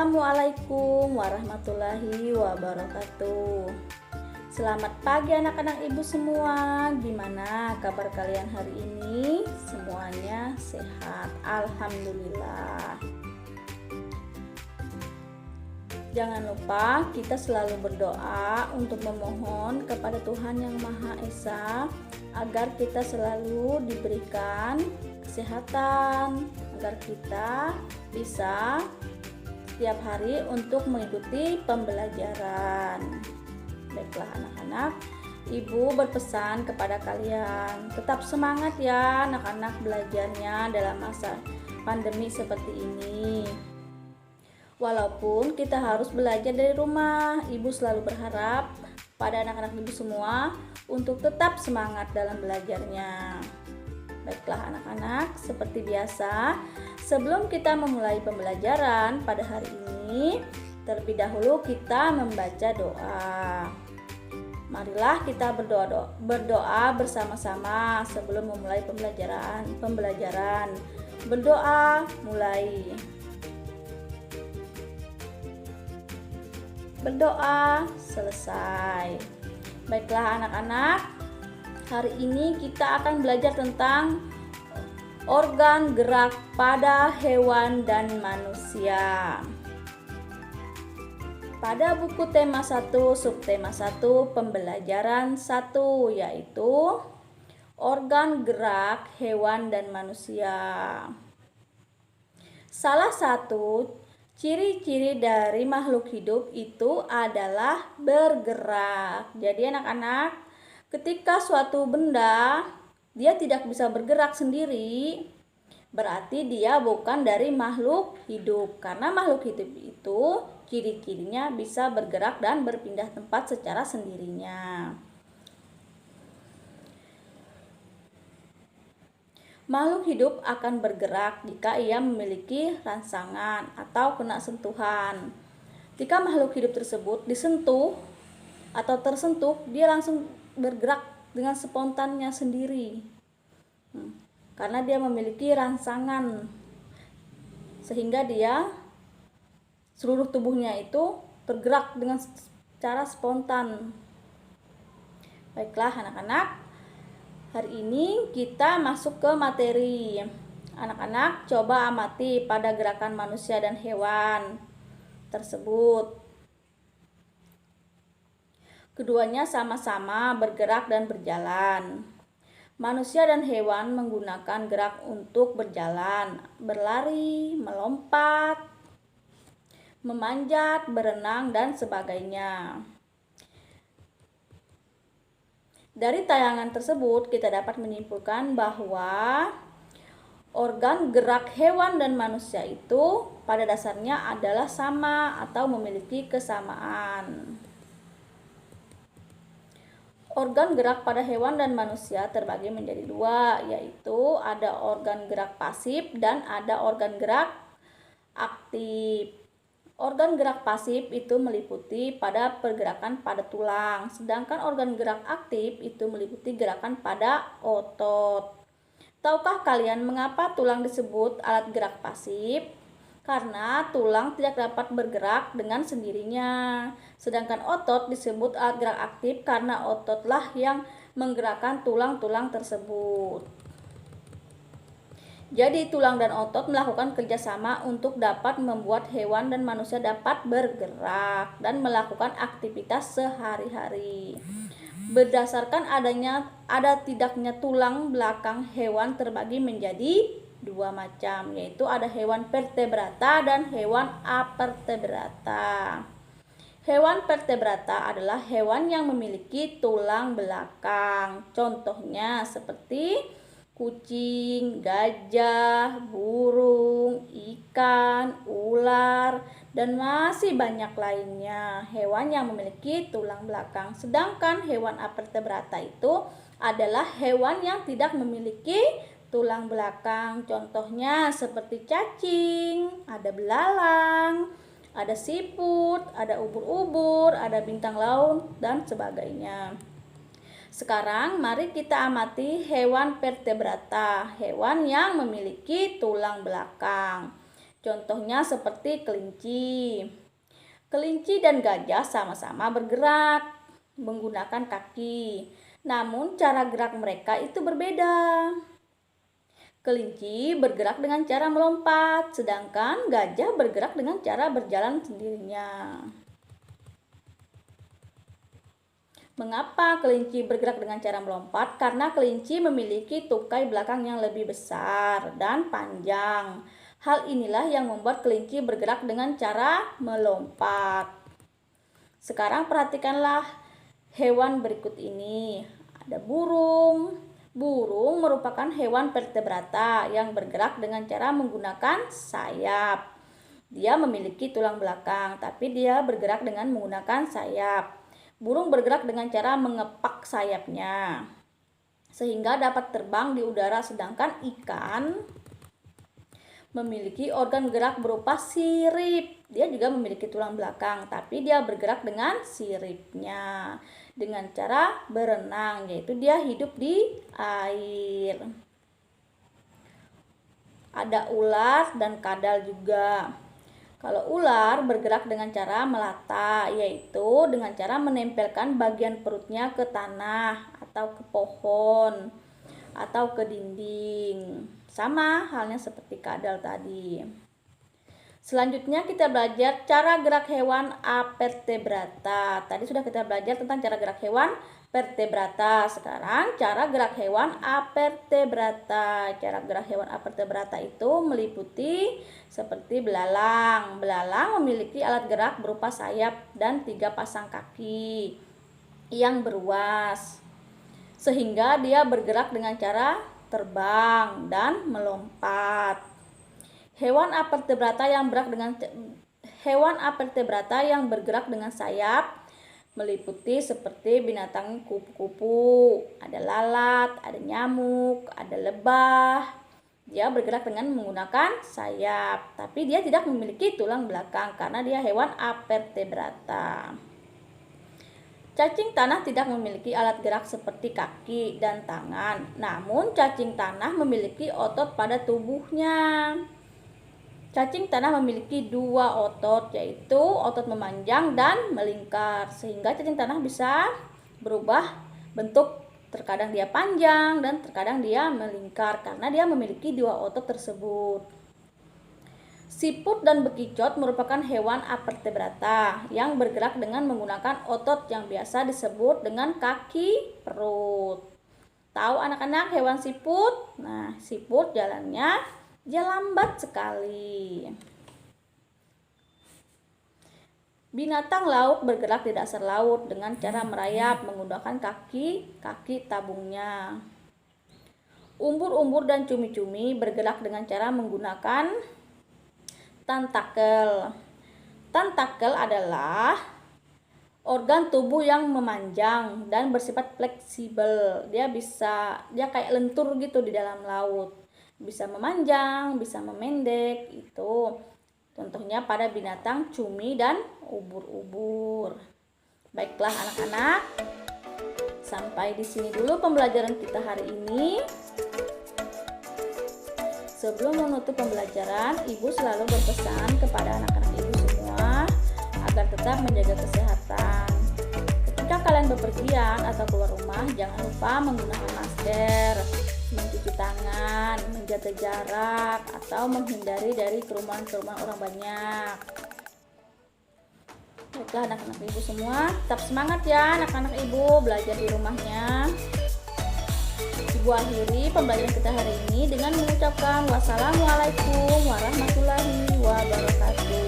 Assalamualaikum warahmatullahi wabarakatuh. Selamat pagi anak-anak ibu semua. Gimana kabar kalian hari ini? Semuanya sehat, alhamdulillah. Jangan lupa kita selalu berdoa untuk memohon kepada Tuhan Yang Maha Esa agar kita selalu diberikan kesehatan, agar kita bisa setiap hari untuk mengikuti pembelajaran. Baiklah anak-anak, ibu berpesan kepada kalian, tetap semangat ya anak-anak belajarnya dalam masa pandemi seperti ini. Walaupun kita harus belajar dari rumah, ibu selalu berharap pada anak-anak ibu semua untuk tetap semangat dalam belajarnya. Baiklah anak-anak, seperti biasa, sebelum kita memulai pembelajaran pada hari ini, terlebih dahulu kita membaca doa. Marilah kita berdoa bersama-sama sebelum memulai pembelajaran. Berdoa mulai. Berdoa selesai. Baiklah anak-anak, hari ini kita akan belajar tentang organ gerak pada hewan dan manusia. Pada buku tema 1, subtema 1, pembelajaran 1, yaitu organ gerak hewan dan manusia. Salah satu ciri-ciri dari makhluk hidup itu adalah bergerak. Jadi anak-anak, ketika suatu benda dia tidak bisa bergerak sendiri, berarti dia bukan dari makhluk hidup. Karena makhluk hidup itu ciri-cirinya bisa bergerak dan berpindah tempat secara sendirinya. Makhluk hidup akan bergerak jika ia memiliki rangsangan atau kena sentuhan. Jika makhluk hidup tersebut disentuh atau tersentuh, dia langsung bergerak dengan spontannya sendiri. Karena dia memiliki rangsangan, sehingga dia seluruh tubuhnya itu bergerak dengan secara spontan. Baiklah anak-anak, hari ini kita masuk ke materi. Anak-anak coba amati pada gerakan manusia dan hewan tersebut. Keduanya sama-sama bergerak dan berjalan. Manusia dan hewan menggunakan gerak untuk berjalan, berlari, melompat, memanjat, berenang, dan sebagainya. Dari tayangan tersebut kita dapat menyimpulkan bahwa organ gerak hewan dan manusia itu pada dasarnya adalah sama atau memiliki kesamaan. Organ gerak pada hewan dan manusia terbagi menjadi dua, yaitu ada organ gerak pasif dan ada organ gerak aktif. Organ gerak pasif itu meliputi pada pergerakan pada tulang, sedangkan organ gerak aktif itu meliputi gerakan pada otot. Tahukah kalian mengapa tulang disebut alat gerak pasif? Karena tulang tidak dapat bergerak dengan sendirinya. Sedangkan otot disebut alat gerak aktif karena ototlah yang menggerakkan tulang-tulang tersebut. Jadi tulang dan otot melakukan kerjasama untuk dapat membuat hewan dan manusia dapat bergerak dan melakukan aktivitas sehari-hari. Berdasarkan ada tidaknya tulang belakang hewan terbagi menjadi dua macam, yaitu ada hewan vertebrata dan hewan avertebrata. Hewan vertebrata adalah hewan yang memiliki tulang belakang. Contohnya seperti kucing, gajah, burung, ikan, ular, dan masih banyak lainnya. Hewan yang memiliki tulang belakang. Sedangkan hewan avertebrata itu adalah hewan yang tidak memiliki tulang belakang. Contohnya seperti cacing, ada belalang, ada siput, ada ubur-ubur, ada bintang laut, dan sebagainya. Sekarang mari kita amati hewan vertebrata, hewan yang memiliki tulang belakang. Contohnya seperti kelinci. Kelinci dan gajah sama-sama bergerak menggunakan kaki. Namun cara gerak mereka itu berbeda. Kelinci bergerak dengan cara melompat, sedangkan gajah bergerak dengan cara berjalan sendirinya. Mengapa kelinci bergerak dengan cara melompat? Karena kelinci memiliki tukai belakang yang lebih besar dan panjang. Hal inilah yang membuat kelinci bergerak dengan cara melompat. Sekarang perhatikanlah hewan berikut ini. Ada burung. Burung merupakan hewan vertebrata yang bergerak dengan cara menggunakan sayap. Dia memiliki tulang belakang, tapi dia bergerak dengan menggunakan sayap. Burung bergerak dengan cara mengepak sayapnya sehingga dapat terbang di udara, sedangkan ikan memiliki organ gerak berupa sirip. Dia juga memiliki tulang belakang, tapi dia bergerak dengan siripnya dengan cara berenang, yaitu dia hidup di air. Ada ular dan kadal juga. Kalau ular bergerak dengan cara melata, yaitu dengan cara menempelkan bagian perutnya ke tanah atau ke pohon atau ke dinding. Sama halnya seperti kadal tadi. Selanjutnya kita belajar cara gerak hewan avertebrata. Tadi sudah kita belajar tentang cara gerak hewan vertebrata. Sekarang cara gerak hewan avertebrata. Cara gerak hewan avertebrata itu meliputi seperti belalang. Belalang memiliki alat gerak berupa sayap dan 3 pasang kaki yang beruas, sehingga dia bergerak dengan cara terbang dan melompat. Hewan avertebrata yang bergerak dengan sayap meliputi seperti binatang kupu-kupu, ada lalat, ada nyamuk, ada lebah. Dia bergerak dengan menggunakan sayap, tapi dia tidak memiliki tulang belakang karena dia hewan avertebrata. Cacing tanah tidak memiliki alat gerak seperti kaki dan tangan, namun cacing tanah memiliki otot pada tubuhnya. Cacing tanah memiliki 2 otot, yaitu otot memanjang dan melingkar, sehingga cacing tanah bisa berubah bentuk. Terkadang dia panjang dan terkadang dia melingkar karena dia memiliki 2 otot tersebut. Siput dan bekicot merupakan hewan avertebrata yang bergerak dengan menggunakan otot yang biasa disebut dengan kaki perut. Tahu anak-anak hewan siput? Nah, siput jalannya dia lambat sekali. Binatang laut bergerak di dasar laut dengan cara merayap menggunakan kaki tabungnya. Umbur-umbur dan cumi-cumi bergerak dengan cara menggunakan tentakel. Tentakel adalah organ tubuh yang memanjang dan bersifat fleksibel. Dia kayak lentur gitu di dalam laut. Bisa memanjang, bisa memendek, itu contohnya pada binatang cumi dan ubur-ubur. Baiklah anak-anak, sampai di sini dulu pembelajaran kita hari ini. Sebelum menutup pembelajaran, Ibu selalu berpesan kepada anak-anak Ibu semua agar tetap menjaga kesehatan. Ketika kalian bepergian atau keluar rumah, jangan lupa menggunakan masker, mencuci tangan, menjaga jarak, atau menghindari dari kerumunan-kerumunan orang banyak. Baiklah anak-anak Ibu semua, tetap semangat ya anak-anak Ibu belajar di rumahnya. Ibu akhiri pembelajaran kita hari ini dengan mengucapkan wassalamualaikum warahmatullahi wabarakatuh.